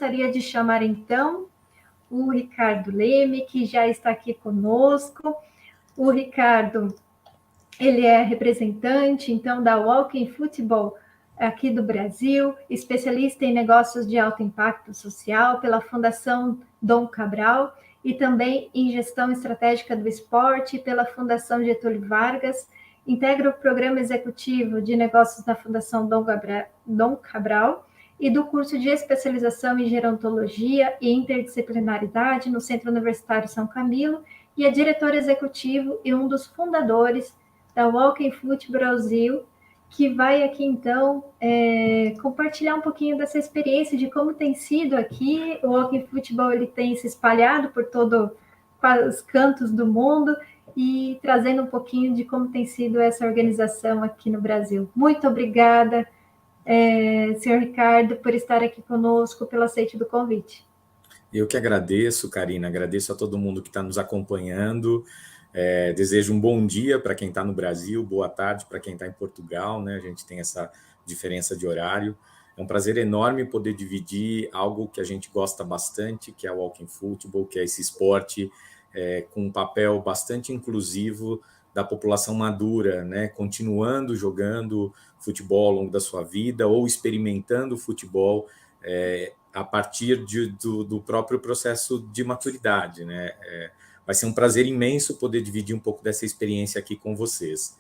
gostaria de chamar, então, o Ricardo Leme, que já está aqui conosco. O Ricardo, ele é representante, então, da Walking Football aqui do Brasil, especialista em negócios de alto impacto social pela Fundação Dom Cabral e também em gestão estratégica do esporte pela Fundação Getúlio Vargas. Integra o programa executivo de negócios da Fundação Dom Cabral e do curso de especialização em gerontologia e interdisciplinaridade no Centro Universitário São Camilo e é diretor executivo e um dos fundadores da Walking Foot Brasil, que vai aqui, então, compartilhar um pouquinho dessa experiência de como tem sido aqui. O Walking Football ele tem se espalhado por todos os cantos do mundo e trazendo um pouquinho de como tem sido essa organização aqui no Brasil. Muito obrigada, senhor Ricardo, por estar aqui conosco, pelo aceite do convite. Eu que agradeço, Karina, agradeço a todo mundo que está nos acompanhando. Desejo um bom dia para quem está no Brasil, boa tarde para quem está em Portugal, né? A gente tem essa diferença de horário. É um prazer enorme poder dividir algo que a gente gosta bastante, que é o Walking Football, que é esse esporte com um papel bastante inclusivo da população madura, né? Continuando jogando futebol ao longo da sua vida ou experimentando futebol a partir do próprio processo de maturidade, né? Vai ser um prazer imenso poder dividir um pouco dessa experiência aqui com vocês.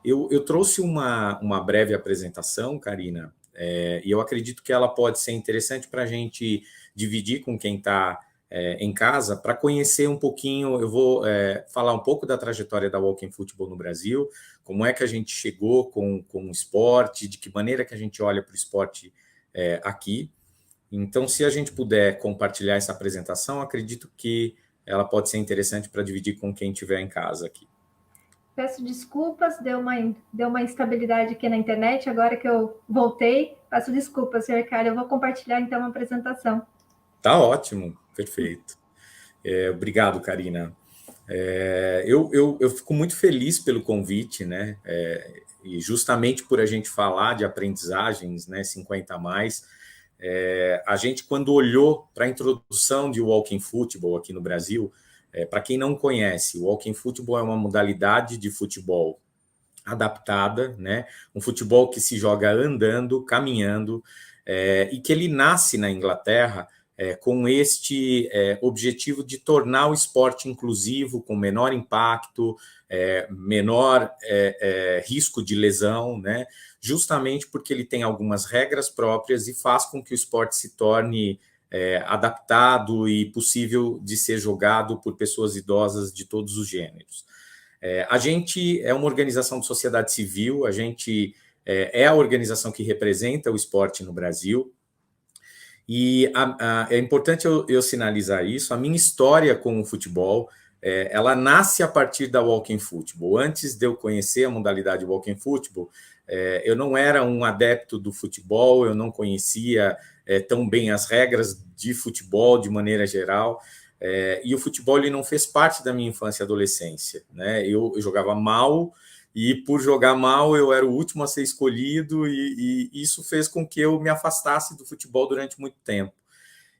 Eu trouxe uma breve apresentação, Karina, e eu acredito que ela pode ser interessante para a gente dividir com quem está em casa, para conhecer um pouquinho. Eu vou falar um pouco da trajetória da Walking Football no Brasil, como é que a gente chegou com o esporte, de que maneira que a gente olha para o esporte aqui. Então, se a gente puder compartilhar essa apresentação, acredito que ela pode ser interessante para dividir com quem estiver em casa aqui. Peço desculpas, deu uma instabilidade aqui na internet, agora que eu voltei, peço desculpas, senhor Ricardo, eu vou compartilhar então a apresentação. Tá ótimo, perfeito. Obrigado, Karina. Eu fico muito feliz pelo convite, né? E justamente por a gente falar de aprendizagens, né, 50 a mais, a gente, quando olhou para a introdução de Walking Football aqui no Brasil, para quem não conhece, o Walking Football é uma modalidade de futebol adaptada, né? Um futebol que se joga andando, caminhando, e que ele nasce na Inglaterra com este objetivo de tornar o esporte inclusivo, com menor impacto, menor risco de lesão, né? Justamente porque ele tem algumas regras próprias e faz com que o esporte se torne adaptado e possível de ser jogado por pessoas idosas de todos os gêneros. A gente é uma organização de sociedade civil, a gente é a organização que representa o esporte no Brasil, e é importante eu sinalizar isso. A minha história com o futebol, ela nasce a partir da Walking Football. Antes de eu conhecer a modalidade Walking Football, eu não era um adepto do futebol, eu não conhecia tão bem as regras de futebol de maneira geral, e o futebol ele não fez parte da minha infância e adolescência, né? Eu jogava mal, e por jogar mal eu era o último a ser escolhido, e isso fez com que eu me afastasse do futebol durante muito tempo.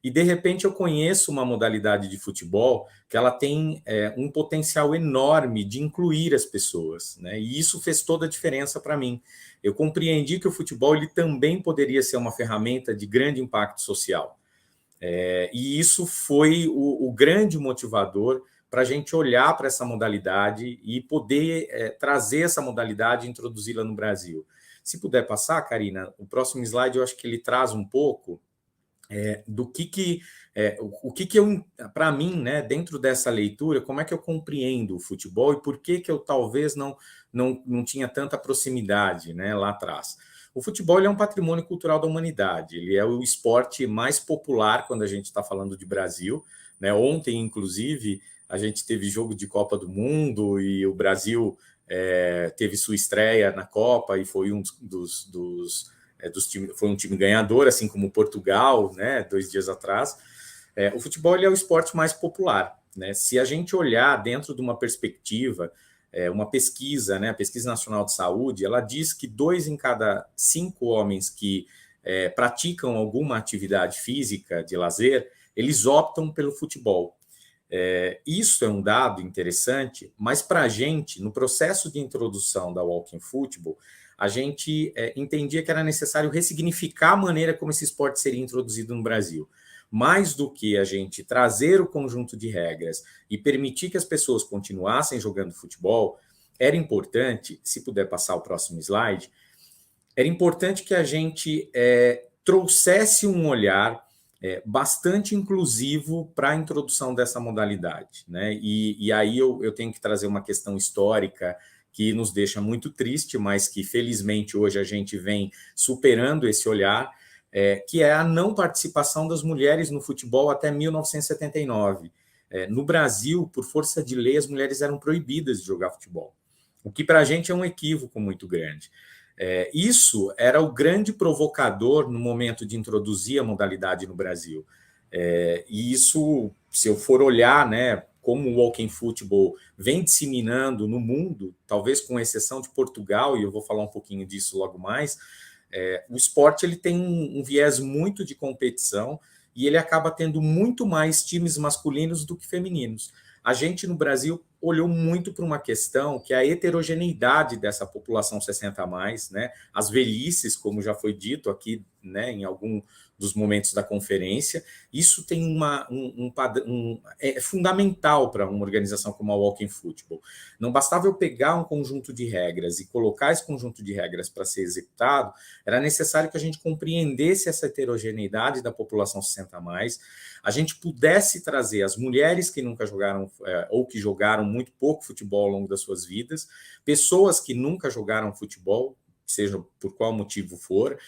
E, de repente, eu conheço uma modalidade de futebol que ela tem um potencial enorme de incluir as pessoas, né? E isso fez toda a diferença para mim. Eu compreendi que o futebol ele também poderia ser uma ferramenta de grande impacto social. E isso foi o grande motivador para a gente olhar para essa modalidade e poder trazer essa modalidade e introduzi-la no Brasil. Se puder passar, Karina, o próximo slide eu acho que ele traz um pouco do que eu, para mim, né, dentro dessa leitura, como é que eu compreendo o futebol e por que eu talvez não tinha tanta proximidade, né, lá atrás. O futebol ele é um patrimônio cultural da humanidade, ele é o esporte mais popular quando a gente está falando de Brasil, né? Ontem, inclusive, a gente teve jogo de Copa do Mundo e o Brasil teve sua estreia na Copa e foi um dos times, foi um time ganhador, assim como Portugal, né, 2 dias atrás. O futebol ele é o esporte mais popular, né? Se a gente olhar dentro de uma perspectiva, uma pesquisa, né, a Pesquisa Nacional de Saúde, ela diz que 2 em cada 5 homens que praticam alguma atividade física de lazer, eles optam pelo futebol. Isso é um dado interessante, mas para a gente, no processo de introdução da Walking Football, a gente entendia que era necessário ressignificar a maneira como esse esporte seria introduzido no Brasil. Mais do que a gente trazer o conjunto de regras e permitir que as pessoas continuassem jogando futebol, era importante, se puder passar o próximo slide, era importante que a gente trouxesse um olhar bastante inclusivo para a introdução dessa modalidade, né? E aí eu tenho que trazer uma questão histórica que nos deixa muito triste, mas que felizmente hoje a gente vem superando esse olhar, que é a não participação das mulheres no futebol até 1979. No Brasil, por força de lei, as mulheres eram proibidas de jogar futebol, o que para a gente é um equívoco muito grande. Isso era o grande provocador no momento de introduzir a modalidade no Brasil. E isso, se eu for olhar, né, como o Walking Football vem disseminando no mundo, talvez com exceção de Portugal, e eu vou falar um pouquinho disso logo mais, o esporte ele tem um viés muito de competição e ele acaba tendo muito mais times masculinos do que femininos. A gente, no Brasil, olhou muito para uma questão que é a heterogeneidade dessa população 60+, né? As velhices, como já foi dito aqui, né, em algum dos momentos da conferência. Isso tem é fundamental para uma organização como a Walking Football. Não bastava eu pegar um conjunto de regras e colocar esse conjunto de regras para ser executado, era necessário que a gente compreendesse essa heterogeneidade da população 60+, a gente pudesse trazer as mulheres que nunca jogaram ou que jogaram muito pouco futebol ao longo das suas vidas, pessoas que nunca jogaram futebol, seja por qual motivo for,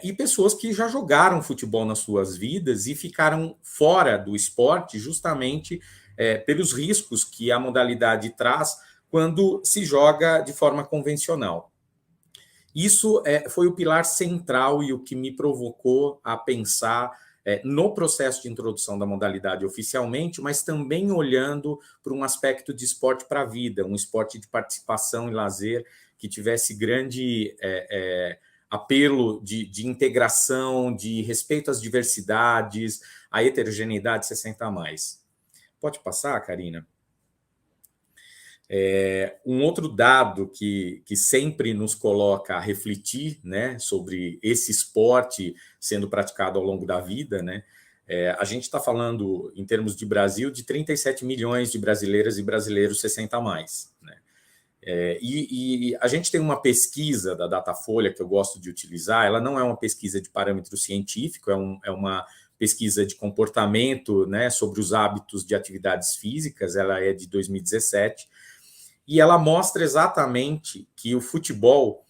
e pessoas que já jogaram futebol nas suas vidas e ficaram fora do esporte justamente pelos riscos que a modalidade traz quando se joga de forma convencional. Isso foi o pilar central e o que me provocou a pensar no processo de introdução da modalidade oficialmente, mas também olhando para um aspecto de esporte para a vida, um esporte de participação e lazer que tivesse grande apelo de integração, de respeito às diversidades, à heterogeneidade 60+. Pode passar, Karina? Um outro dado que sempre nos coloca a refletir, né, sobre esse esporte sendo praticado ao longo da vida, né, a gente está falando, em termos de Brasil, de 37 milhões de brasileiras e brasileiros 60+, né? E a gente tem uma pesquisa da Datafolha que eu gosto de utilizar, ela não é uma pesquisa de parâmetro científico, é uma pesquisa de comportamento, né, sobre os hábitos de atividades físicas, ela é de 2017, e ela mostra exatamente que o futebol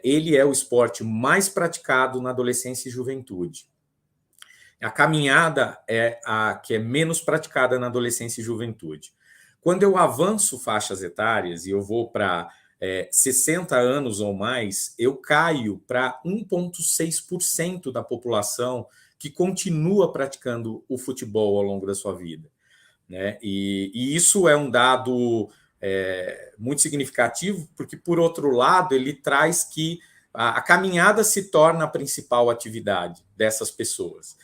ele é o esporte mais praticado na adolescência e juventude. A caminhada é a que é menos praticada na adolescência e juventude. Quando eu avanço faixas etárias e eu vou para 60 anos ou mais, eu caio para 1,6% da população que continua praticando o futebol ao longo da sua vida, né? E isso é um dado muito significativo, porque, por outro lado, ele traz que a caminhada se torna a principal atividade dessas pessoas.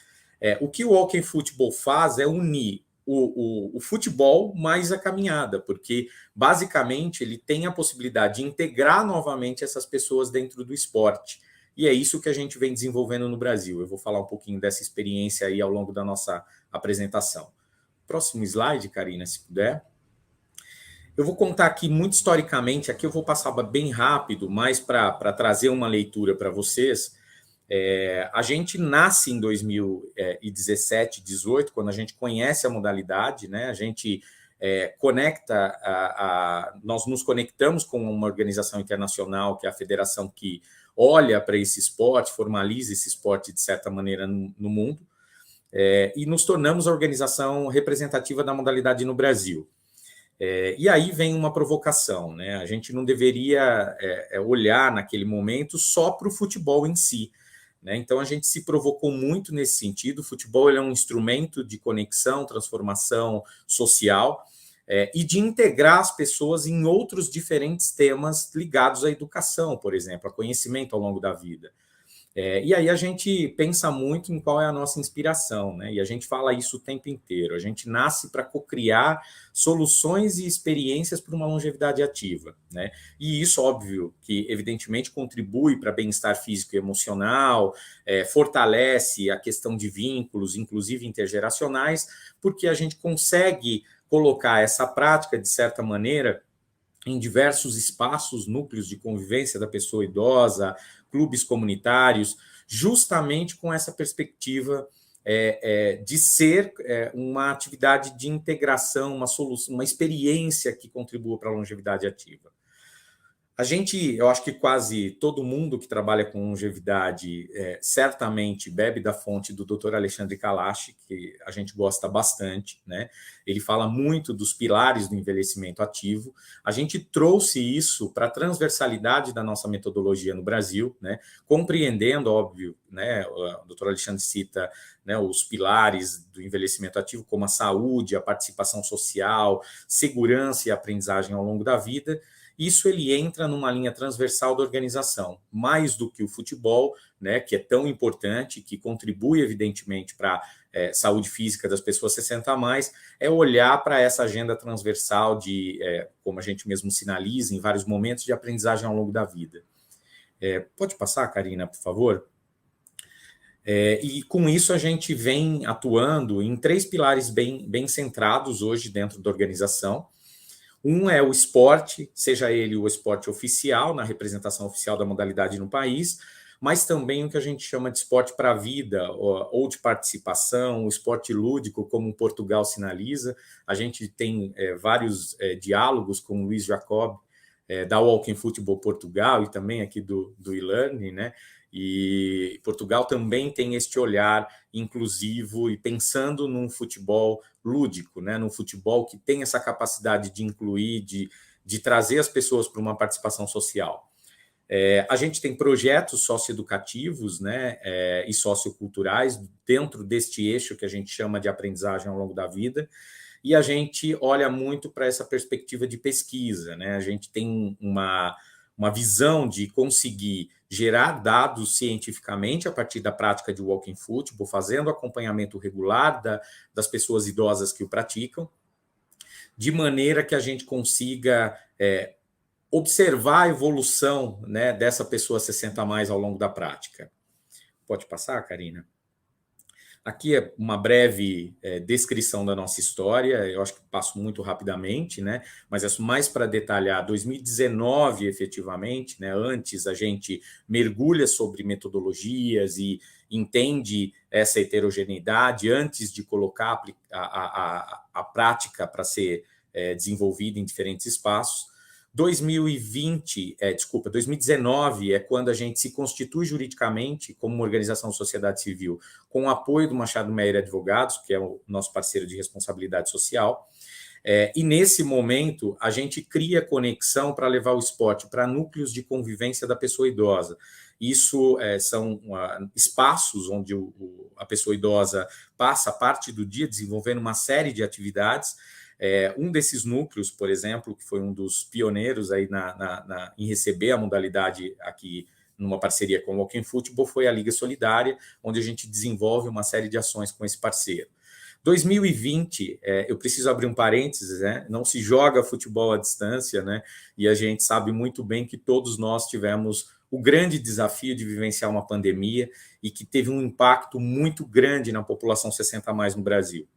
O que o Walking Football faz é unir o futebol mais a caminhada, porque, basicamente, ele tem a possibilidade de integrar novamente essas pessoas dentro do esporte. E é isso que a gente vem desenvolvendo no Brasil. Eu vou falar um pouquinho dessa experiência aí ao longo da nossa apresentação. Próximo slide, Karina, se puder. Eu vou contar aqui muito historicamente, aqui eu vou passar bem rápido, mas para trazer uma leitura para vocês. A gente nasce em 2017, 18, quando a gente conhece a modalidade, né? A gente nós nos conectamos com uma organização internacional, que é a federação que olha para esse esporte, formaliza esse esporte de certa maneira no mundo, e nos tornamos a organização representativa da modalidade no Brasil. E aí vem uma provocação, né? A gente não deveria olhar naquele momento só para o futebol em si, né? Então a gente se provocou muito nesse sentido. O futebol é um instrumento de conexão, transformação social e de integrar as pessoas em outros diferentes temas ligados à educação, por exemplo, a conhecimento ao longo da vida. E aí a gente pensa muito em qual é a nossa inspiração, né? E a gente fala isso o tempo inteiro. A gente nasce para cocriar soluções e experiências para uma longevidade ativa, né? E isso, óbvio, que evidentemente contribui para bem-estar físico e emocional, fortalece a questão de vínculos, inclusive intergeracionais, porque a gente consegue colocar essa prática, de certa maneira, em diversos espaços, núcleos de convivência da pessoa idosa, clubes comunitários, justamente com essa perspectiva de ser uma atividade de integração, uma solução, uma experiência que contribua para a longevidade ativa. Eu acho que quase todo mundo que trabalha com longevidade certamente bebe da fonte do Dr. Alexandre Kalash, que a gente gosta bastante, né? Ele fala muito dos pilares do envelhecimento ativo. A gente trouxe isso para a transversalidade da nossa metodologia no Brasil, né? Compreendendo, óbvio, né? O Dr. Alexandre cita, né, os pilares do envelhecimento ativo, como a saúde, a participação social, segurança e aprendizagem ao longo da vida. Isso ele entra numa linha transversal da organização, mais do que o futebol, né, que é tão importante, que contribui, evidentemente, para a saúde física das pessoas 60 a mais, é olhar para essa agenda transversal de, como a gente mesmo sinaliza, em vários momentos de aprendizagem ao longo da vida. Pode passar, Karina, por favor? E com isso a gente vem atuando em 3 pilares bem centrados hoje dentro da organização. Um é o esporte, seja ele o esporte oficial, na representação oficial da modalidade no país, mas também o que a gente chama de esporte para a vida, ou de participação, o esporte lúdico, como Portugal sinaliza. A gente tem vários diálogos com o Luiz Jacob, da Walking Football Portugal, e também aqui do e-learning, né? E Portugal também tem este olhar inclusivo e pensando num futebol lúdico, né? Num futebol que tem essa capacidade de incluir, de trazer as pessoas para uma participação social. A gente tem projetos socioeducativos, né, e socioculturais dentro deste eixo que a gente chama de aprendizagem ao longo da vida, e a gente olha muito para essa perspectiva de pesquisa, né? A gente tem uma visão de conseguir gerar dados cientificamente a partir da prática de walking football, fazendo acompanhamento regular das pessoas idosas que o praticam, de maneira que a gente consiga observar a evolução, né, dessa pessoa 60 a mais ao longo da prática. Pode passar, Karina? Aqui é uma breve descrição da nossa história, eu acho que passo muito rapidamente, né? Mas é mais para detalhar. 2019, efetivamente, né? Antes a gente mergulha sobre metodologias e entende essa heterogeneidade antes de colocar a prática para ser desenvolvida em diferentes espaços. 2019 é quando a gente se constitui juridicamente como uma organização de sociedade civil, com o apoio do Machado Meyer Advogados, que é o nosso parceiro de responsabilidade social. E nesse momento, a gente cria conexão para levar o esporte para núcleos de convivência da pessoa idosa. Isso são espaços onde a pessoa idosa passa parte do dia desenvolvendo uma série de atividades. Um desses núcleos, por exemplo, que foi um dos pioneiros aí em receber a modalidade aqui numa parceria com o Walking Football, foi a Liga Solidária, onde a gente desenvolve uma série de ações com esse parceiro. 2020, eu preciso abrir um parênteses, né? Não se joga futebol à distância, né? E a gente sabe muito bem que todos nós tivemos o grande desafio de vivenciar uma pandemia e que teve um impacto muito grande na população 60 a mais no Brasil.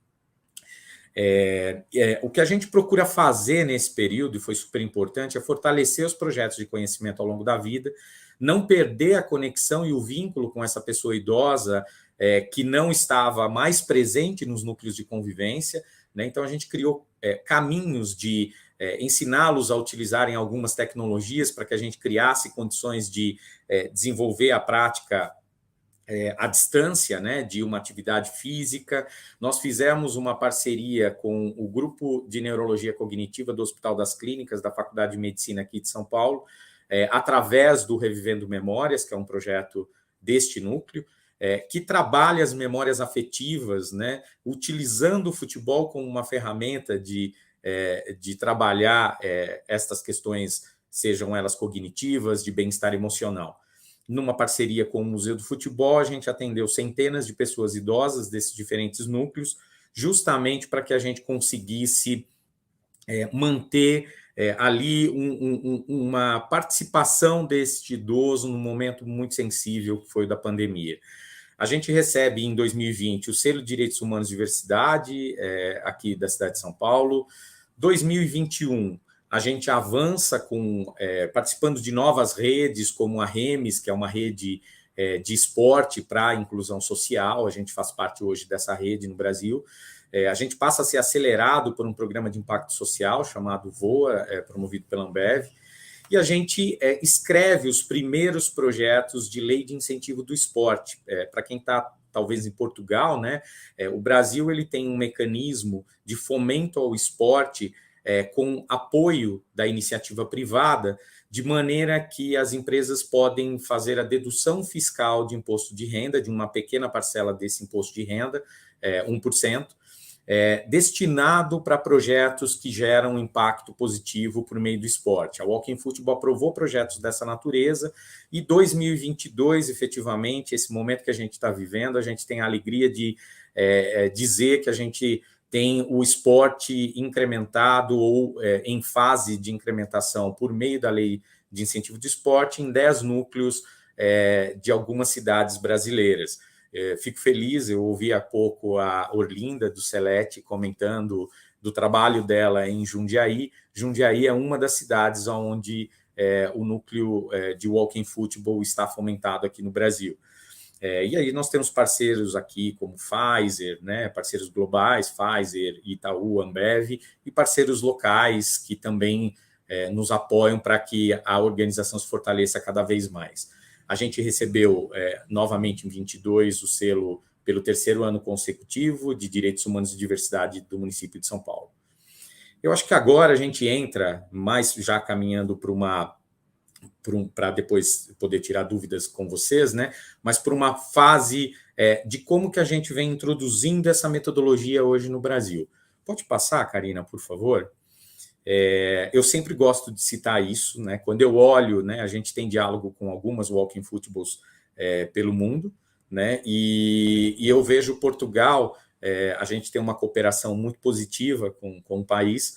O que a gente procura fazer nesse período, e foi super importante, é fortalecer os projetos de conhecimento ao longo da vida, não perder a conexão e o vínculo com essa pessoa idosa que não estava mais presente nos núcleos de convivência, né? Então, a gente criou caminhos de ensiná-los a utilizarem algumas tecnologias para que a gente criasse condições de desenvolver a prática à distância, né, de uma atividade física. Nós fizemos uma parceria com o Grupo de Neurologia Cognitiva do Hospital das Clínicas, da Faculdade de Medicina aqui de São Paulo, através do Revivendo Memórias, que é um projeto deste núcleo, que trabalha as memórias afetivas, né, utilizando o futebol como uma ferramenta de trabalhar estas questões, sejam elas cognitivas, de bem-estar emocional. numa parceria com o Museu do Futebol, a gente atendeu centenas de pessoas idosas desses diferentes núcleos, justamente para que a gente conseguisse manter ali uma participação deste idoso num momento muito sensível, que foi o da pandemia. A gente recebe, em 2020, o Selo de Direitos Humanos e Diversidade, aqui da cidade de São Paulo. 2021, a gente avança participando de novas redes, como a REMES, que é uma rede de esporte para a inclusão social. A gente faz parte hoje dessa rede no Brasil. A gente passa a ser acelerado por um programa de impacto social chamado VOA, promovido pela Ambev, e a gente escreve os primeiros projetos de lei de incentivo do esporte. Para quem está, talvez, em Portugal, né, o Brasil ele tem um mecanismo de fomento ao esporte com apoio da iniciativa privada, de maneira que as empresas podem fazer a dedução fiscal de imposto de renda, de uma pequena parcela desse imposto de renda, 1%, destinado para projetos que geram impacto positivo por meio do esporte. A Walking Football aprovou projetos dessa natureza e 2022, efetivamente, esse momento que a gente está vivendo, a gente tem a alegria de dizer que a gente tem o esporte incrementado ou em fase de incrementação por meio da lei de incentivo de esporte em 10 núcleos de algumas cidades brasileiras. Fico feliz, eu ouvi há pouco a Orlinda do Celete comentando do trabalho dela em Jundiaí. Jundiaí é uma das cidades onde o núcleo de Walking Football está fomentado aqui no Brasil. E aí nós temos parceiros aqui como Pfizer, né, parceiros globais, Pfizer, Itaú, Ambev, e parceiros locais que também nos apoiam para que a organização se fortaleça cada vez mais. A gente recebeu novamente em 22 o selo pelo 3º ano consecutivo de Direitos Humanos e Diversidade do município de São Paulo. Eu acho que agora a gente entra, mais já caminhando para depois poder tirar dúvidas com vocês, né? Mas por uma fase de como que a gente vem introduzindo essa metodologia hoje no Brasil. Pode passar, Karina, por favor? Eu sempre gosto de citar isso, né? Quando eu olho, né, a gente tem diálogo com algumas Walking Footballs pelo mundo, né? E eu vejo Portugal, a gente tem uma cooperação muito positiva com o país,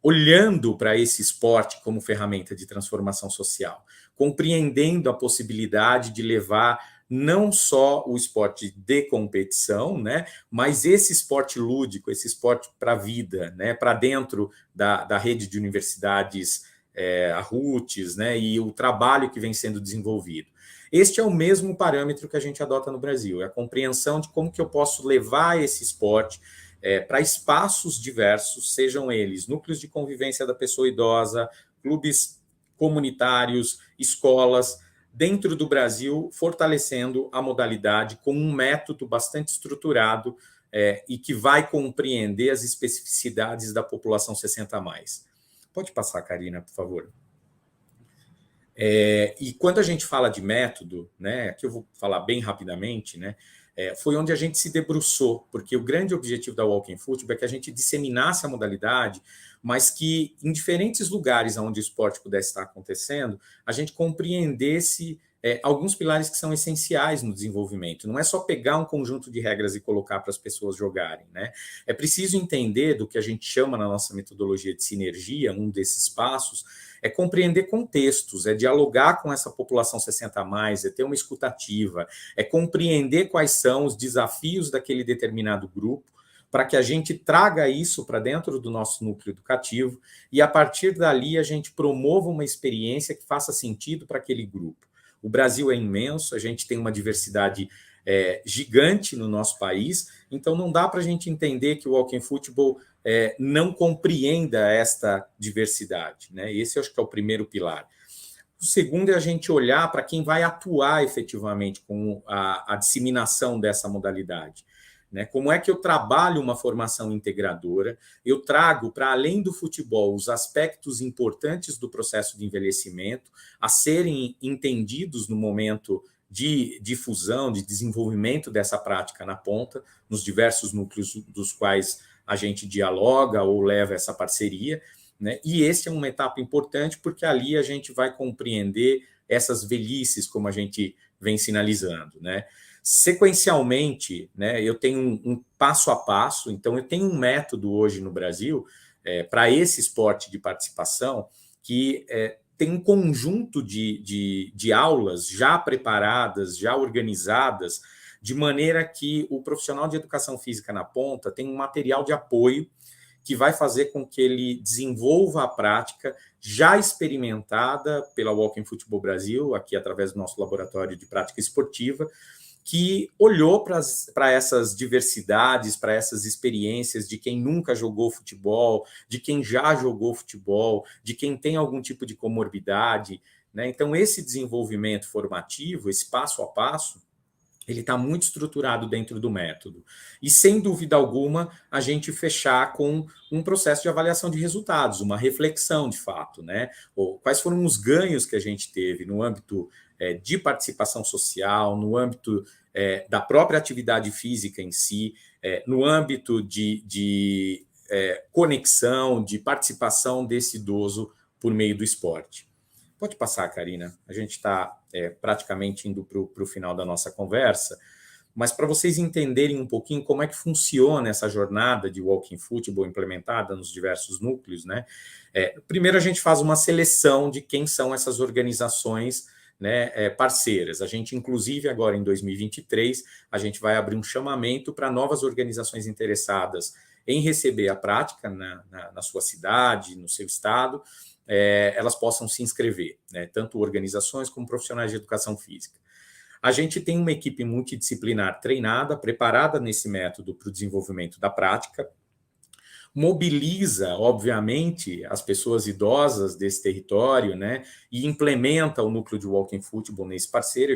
olhando para esse esporte como ferramenta de transformação social, compreendendo a possibilidade de levar não só o esporte de competição, né, mas esse esporte lúdico, esse esporte para a vida, né, para dentro da rede de universidades, a RUTES, né, e o trabalho que vem sendo desenvolvido. Este é o mesmo parâmetro que a gente adota no Brasil, é a compreensão de como que eu posso levar esse esporte para espaços diversos, sejam eles núcleos de convivência da pessoa idosa, clubes comunitários, escolas, dentro do Brasil, fortalecendo a modalidade com um método bastante estruturado e que vai compreender as especificidades da população 60+. Pode passar, Karina, por favor. E quando a gente fala de método, né, aqui eu vou falar bem rapidamente, né, foi onde a gente se debruçou, porque o grande objetivo da Walking Football é que a gente disseminasse a modalidade, mas que em diferentes lugares onde o esporte pudesse estar acontecendo, a gente compreendesse alguns pilares que são essenciais no desenvolvimento. Não é só pegar um conjunto de regras e colocar para as pessoas jogarem, né? É preciso entender do que a gente chama na nossa metodologia de sinergia, um desses passos, é compreender contextos, é dialogar com essa população 60+, é ter uma escutativa, é compreender quais são os desafios daquele determinado grupo, para que a gente traga isso para dentro do nosso núcleo educativo e, a partir dali, a gente promova uma experiência que faça sentido para aquele grupo. O Brasil é imenso, a gente tem uma diversidade gigante no nosso país, então não dá para a gente entender que o Walking Football não compreenda esta diversidade, né? Esse eu acho que é o primeiro pilar. O segundo é a gente olhar para quem vai atuar efetivamente com a disseminação dessa modalidade. Né? Como é que eu trabalho uma formação integradora? Eu trago, para além do futebol, os aspectos importantes do processo de envelhecimento a serem entendidos no momento de difusão, de desenvolvimento dessa prática na ponta, nos diversos núcleos dos quais a gente dialoga ou leva essa parceria, né? E esse é uma etapa importante porque ali a gente vai compreender essas velhices, como a gente vem sinalizando, né? Sequencialmente, né, eu tenho um passo a passo, então eu tenho um método hoje no Brasil para esse esporte de participação que tem um conjunto de aulas já preparadas, já organizadas, de maneira que o profissional de educação física na ponta tem um material de apoio que vai fazer com que ele desenvolva a prática já experimentada pela Walking Football Brasil, aqui através do nosso laboratório de prática esportiva, que olhou para essas diversidades, para essas experiências de quem nunca jogou futebol, de quem já jogou futebol, de quem tem algum tipo de comorbidade, né? Então, esse desenvolvimento formativo, esse passo a passo, ele está muito estruturado dentro do método. E, sem dúvida alguma, a gente fechar com um processo de avaliação de resultados, uma reflexão, de fato, né? Ou quais foram os ganhos que a gente teve no âmbito de participação social, no âmbito da própria atividade física em si, no âmbito de conexão, de participação desse idoso por meio do esporte. Pode passar, Karina. A gente está praticamente indo para o final da nossa conversa, mas para vocês entenderem um pouquinho como é que funciona essa jornada de Walking Football implementada nos diversos núcleos, né? Primeiro a gente faz uma seleção de quem são essas organizações, né, parceiras. A gente, inclusive, agora em 2023, a gente vai abrir um chamamento para novas organizações interessadas em receber a prática na sua cidade, no seu estado, elas possam se inscrever, né, tanto organizações como profissionais de educação física. A gente tem uma equipe multidisciplinar treinada, preparada nesse método para o desenvolvimento da prática, mobiliza, obviamente, as pessoas idosas desse território, né, e implementa o núcleo de Walking Football nesse parceiro,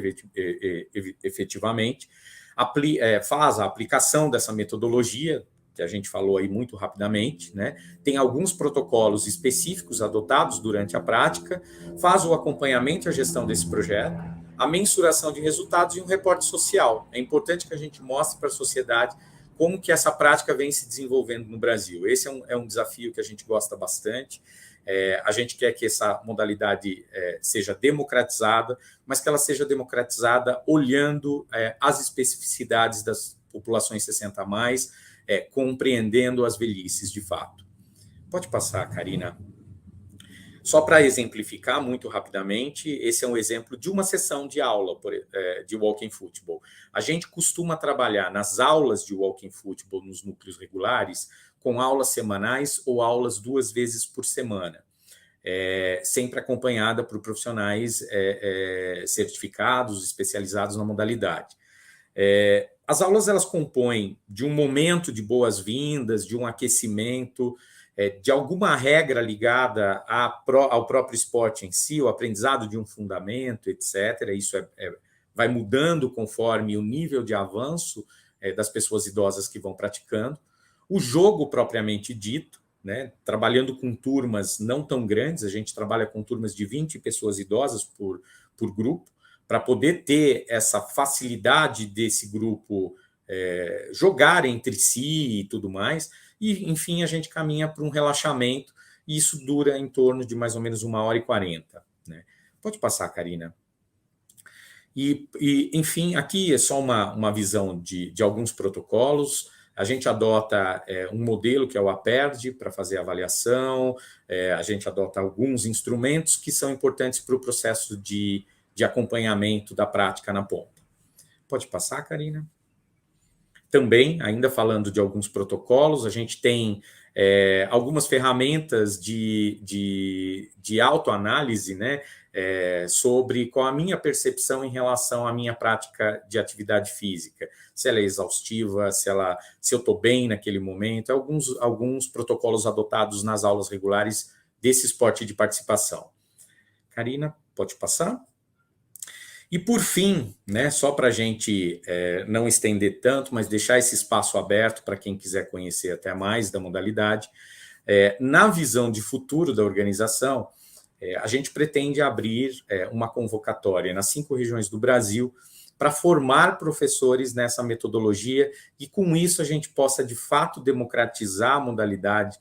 efetivamente, faz a aplicação dessa metodologia, que a gente falou aí muito rapidamente, né, tem alguns protocolos específicos adotados durante a prática, faz o acompanhamento e a gestão desse projeto, a mensuração de resultados e um reporte social. É importante que a gente mostre para a sociedade como que essa prática vem se desenvolvendo no Brasil. Esse é um desafio que a gente gosta bastante. A gente quer que essa modalidade seja democratizada, mas que ela seja democratizada olhando as especificidades das populações 60 a mais, compreendendo as velhices de fato. Pode passar, Karina. Só para exemplificar muito rapidamente, esse é um exemplo de uma sessão de aula de Walking Football. A gente costuma trabalhar nas aulas de Walking Football nos núcleos regulares com aulas semanais ou aulas 2 vezes por semana, sempre acompanhada por profissionais certificados, especializados na modalidade. As aulas elas compõem de um momento de boas-vindas, de um aquecimento, de alguma regra ligada ao próprio esporte em si, o aprendizado de um fundamento, etc. Isso vai mudando conforme o nível de avanço das pessoas idosas que vão praticando. O jogo propriamente dito, né, trabalhando com turmas não tão grandes, a gente trabalha com turmas de 20 pessoas idosas por grupo, para poder ter essa facilidade desse grupo jogar entre si e tudo mais. E, enfim, a gente caminha para um relaxamento, e isso dura em torno de mais ou menos 1h40. Né? Pode passar, Karina. Enfim, aqui é só uma visão de alguns protocolos. A gente adota um modelo que é o APERD para fazer a avaliação, a gente adota alguns instrumentos que são importantes para o processo de acompanhamento da prática na ponta. Pode passar, Karina. Também, ainda falando de alguns protocolos, a gente tem algumas ferramentas de autoanálise, né, sobre qual a minha percepção em relação à minha prática de atividade física, se ela é exaustiva, se eu estou bem naquele momento, alguns protocolos adotados nas aulas regulares desse esporte de participação. Karina, pode passar? E, por fim, né, só para a gente não estender tanto, mas deixar esse espaço aberto para quem quiser conhecer até mais da modalidade, na visão de futuro da organização, a gente pretende abrir uma convocatória nas 5 regiões do Brasil para formar professores nessa metodologia e, com isso, a gente possa, de fato, democratizar a modalidade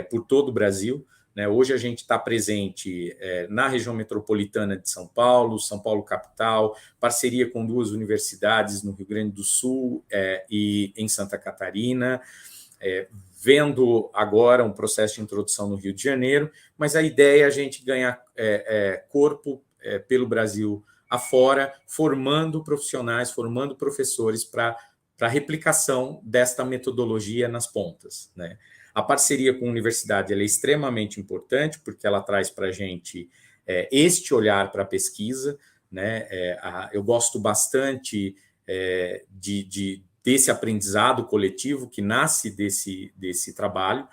por todo o Brasil, né? Hoje a gente está presente na região metropolitana de São Paulo capital, parceria com 2 universidades no Rio Grande do Sul e em Santa Catarina, vendo agora um processo de introdução no Rio de Janeiro, mas a ideia é a gente ganhar corpo pelo Brasil afora, formando profissionais, formando professores para a replicação desta metodologia nas pontas, né? A parceria com a universidade ela é extremamente importante, porque ela traz para a gente este olhar para a pesquisa, né? Eu gosto bastante desse aprendizado coletivo que nasce desse trabalho.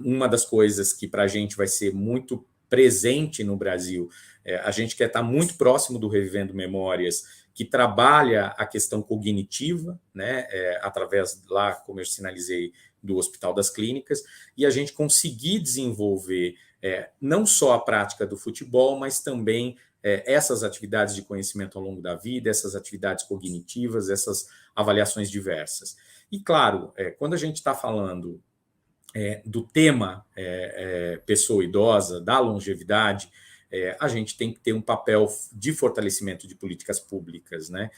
Uma das coisas que para a gente vai ser muito presente no Brasil, a gente quer estar muito próximo do Revivendo Memórias, que trabalha a questão cognitiva, né, através, lá, como eu sinalizei, do Hospital das Clínicas, e a gente conseguir desenvolver não só a prática do futebol, mas também essas atividades de conhecimento ao longo da vida, essas atividades cognitivas, essas avaliações diversas. E, claro, quando a gente está falando do tema pessoa idosa, da longevidade, a gente tem que ter um papel de fortalecimento de políticas públicas, né?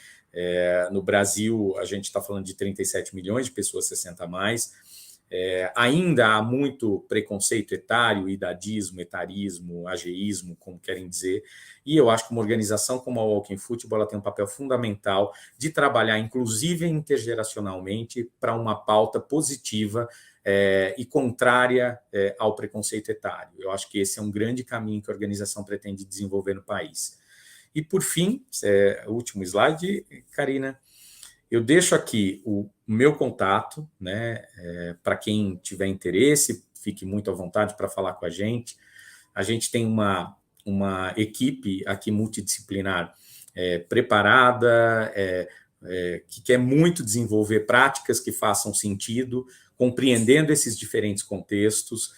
No Brasil, a gente está falando de 37 milhões de pessoas 60 a mais. Ainda há muito preconceito etário, idadismo, etarismo, ageísmo, como querem dizer, e eu acho que uma organização como a Walking Football ela tem um papel fundamental de trabalhar, inclusive intergeracionalmente, para uma pauta positiva e contrária ao preconceito etário. Eu acho que esse é um grande caminho que a organização pretende desenvolver no país. E, por fim, o último slide, Karina, eu deixo aqui o meu contato, né, para quem tiver interesse, fique muito à vontade para falar com a gente. A gente tem uma equipe aqui multidisciplinar preparada, que quer muito desenvolver práticas que façam sentido, compreendendo esses diferentes contextos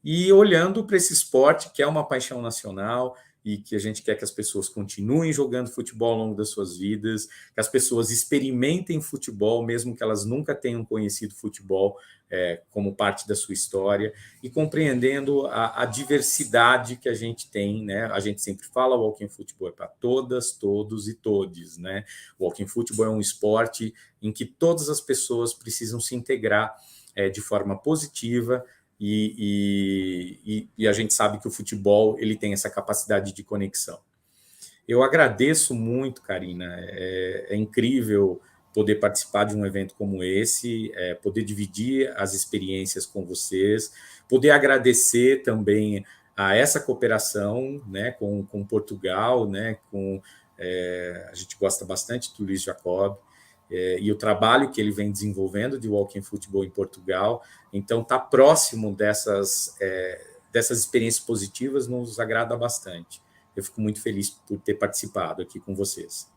e olhando para esse esporte que é uma paixão nacional e que a gente quer que as pessoas continuem jogando futebol ao longo das suas vidas, que as pessoas experimentem futebol, mesmo que elas nunca tenham conhecido futebol como parte da sua história, e compreendendo a diversidade que a gente tem, né? A gente sempre fala, o Walking Football é para todas, todos e todes, né? O Walking Football é um esporte em que todas as pessoas precisam se integrar de forma positiva, e a gente sabe que o futebol ele tem essa capacidade de conexão. Eu agradeço muito, Karina, é incrível poder participar de um evento como esse, poder dividir as experiências com vocês, poder agradecer também a essa cooperação, né, com Portugal, né, a gente gosta bastante do Luiz Jacob, e o trabalho que ele vem desenvolvendo de Walking Football em Portugal. Então, estar próximo dessas experiências positivas nos agrada bastante. Eu fico muito feliz por ter participado aqui com vocês.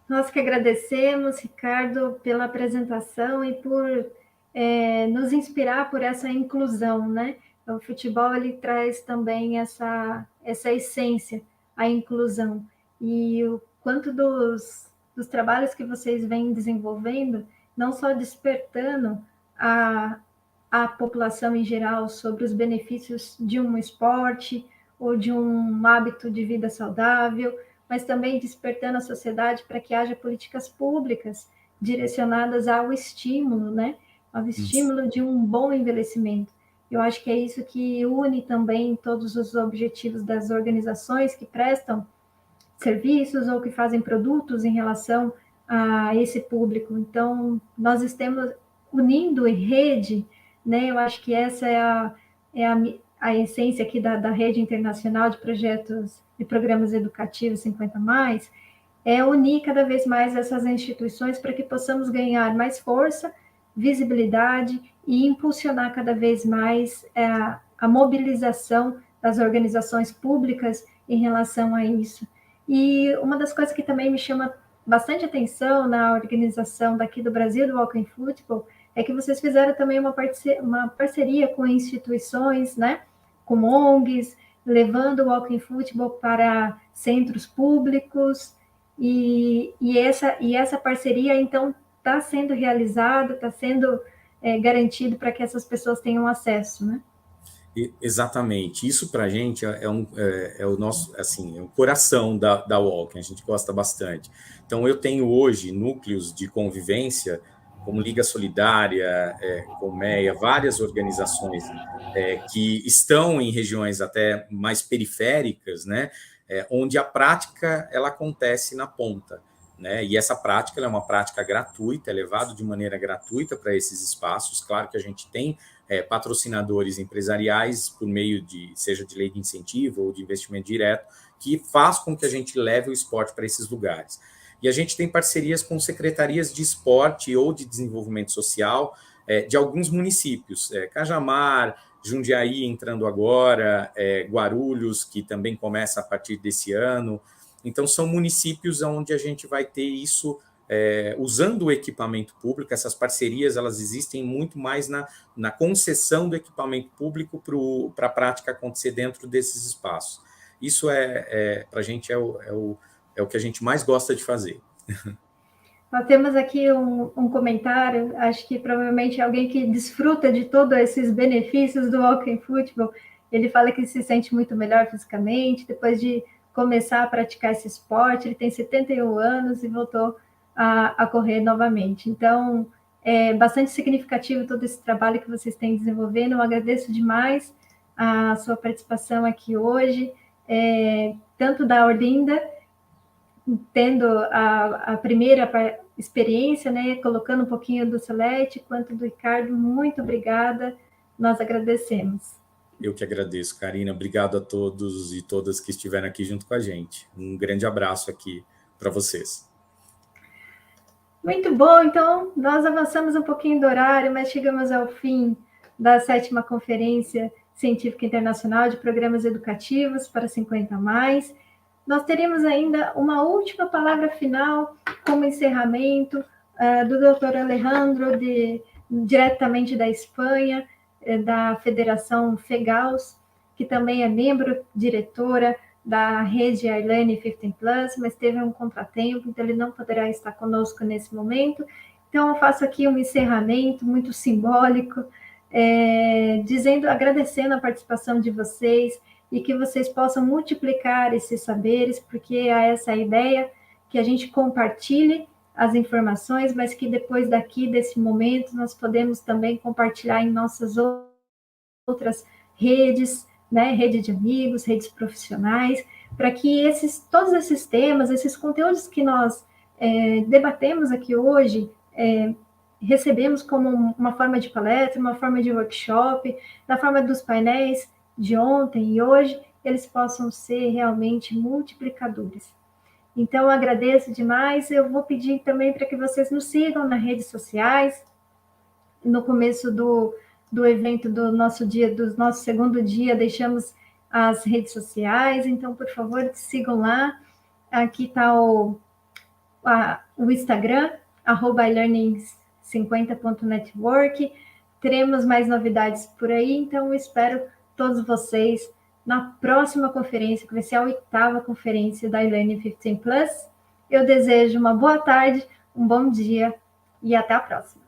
Nós que agradecemos, Ricardo, pela apresentação e por nos inspirar por essa inclusão, né? O futebol ele traz também essa essência, a inclusão. E o quanto dos trabalhos que vocês vêm desenvolvendo, não só despertando a população em geral sobre os benefícios de um esporte ou de um hábito de vida saudável, mas também despertando a sociedade para que haja políticas públicas direcionadas ao estímulo, né? Ao estímulo de um bom envelhecimento. Eu acho que é isso que une também todos os objetivos das organizações que prestam serviços ou que fazem produtos em relação a esse público. Então, nós estamos unindo em rede, né? Eu acho que essa é a essência aqui da Rede Internacional de Projetos e Programas Educativos 50+, é unir cada vez mais essas instituições para que possamos ganhar mais força, visibilidade e impulsionar cada vez mais a mobilização das organizações públicas em relação a isso. E uma das coisas que também me chama bastante atenção na organização daqui do Brasil, do Walking Football, é que vocês fizeram também uma parceria com instituições, né, com ONGs, levando o Walking Football para centros públicos, e essa parceria, então, está sendo realizada, está sendo garantido para que essas pessoas tenham acesso, né? Exatamente. Isso para a gente é o nosso, assim, é o coração da Walking, a gente gosta bastante. Então, eu tenho hoje núcleos de convivência, como Liga Solidária, Colmeia, várias organizações que estão em regiões até mais periféricas, né, onde a prática ela acontece na ponta. Né? E essa prática ela é uma prática gratuita, é levado de maneira gratuita para esses espaços. Claro que a gente tem patrocinadores empresariais por meio seja de lei de incentivo ou de investimento direto, que faz com que a gente leve o esporte para esses lugares. E a gente tem parcerias com secretarias de esporte ou de desenvolvimento social de alguns municípios, Cajamar, Jundiaí entrando agora, Guarulhos, que também começa a partir desse ano. Então, são municípios onde a gente vai ter isso usando o equipamento público. Essas parcerias elas existem muito mais na concessão do equipamento público para a prática acontecer dentro desses espaços. Isso para a gente é o que a gente mais gosta de fazer. Nós temos aqui um comentário, acho que provavelmente alguém que desfruta de todos esses benefícios do Walking Football. Ele fala que se sente muito melhor fisicamente, depois de começar a praticar esse esporte. Ele tem 71 anos e voltou a correr novamente. Então, é bastante significativo todo esse trabalho que vocês têm desenvolvendo. Eu agradeço demais a sua participação aqui hoje, tanto da Orlinda, tendo a primeira experiência, né, colocando um pouquinho do Celeste, quanto do Ricardo. Muito obrigada, nós agradecemos. Eu que agradeço, Karina. Obrigado a todos e todas que estiveram aqui junto com a gente. Um grande abraço aqui para vocês. Muito bom, então nós avançamos um pouquinho do horário, mas chegamos ao fim da 7ª Conferência Científica Internacional de Programas Educativos para 50+. Nós teremos ainda uma última palavra final, como encerramento, do Dr. Alejandro, diretamente da Espanha, da Federação FEGAUS, que também é membro diretora da rede iLearning 15+, mas teve um contratempo, então ele não poderá estar conosco nesse momento. Então, eu faço aqui um encerramento muito simbólico, agradecendo a participação de vocês, e que vocês possam multiplicar esses saberes, porque é essa a ideia, que a gente compartilhe as informações, mas que depois desse momento, nós podemos também compartilhar em nossas outras redes, né, rede de amigos, redes profissionais, para que todos esses temas, esses conteúdos que nós debatemos aqui hoje, recebemos como uma forma de palestra, uma forma de workshop, na forma dos painéis de ontem e hoje, eles possam ser realmente multiplicadores. Então, eu agradeço demais. Eu vou pedir também para que vocês nos sigam nas redes sociais. No começo do evento do nosso segundo dia, deixamos as redes sociais, então, por favor, sigam lá. Aqui está o Instagram, @ilearning50.network. Teremos mais novidades por aí, então eu espero todos vocês na próxima conferência, que vai ser a 8ª conferência da iLearning 15+. Eu desejo uma boa tarde, um bom dia e até a próxima.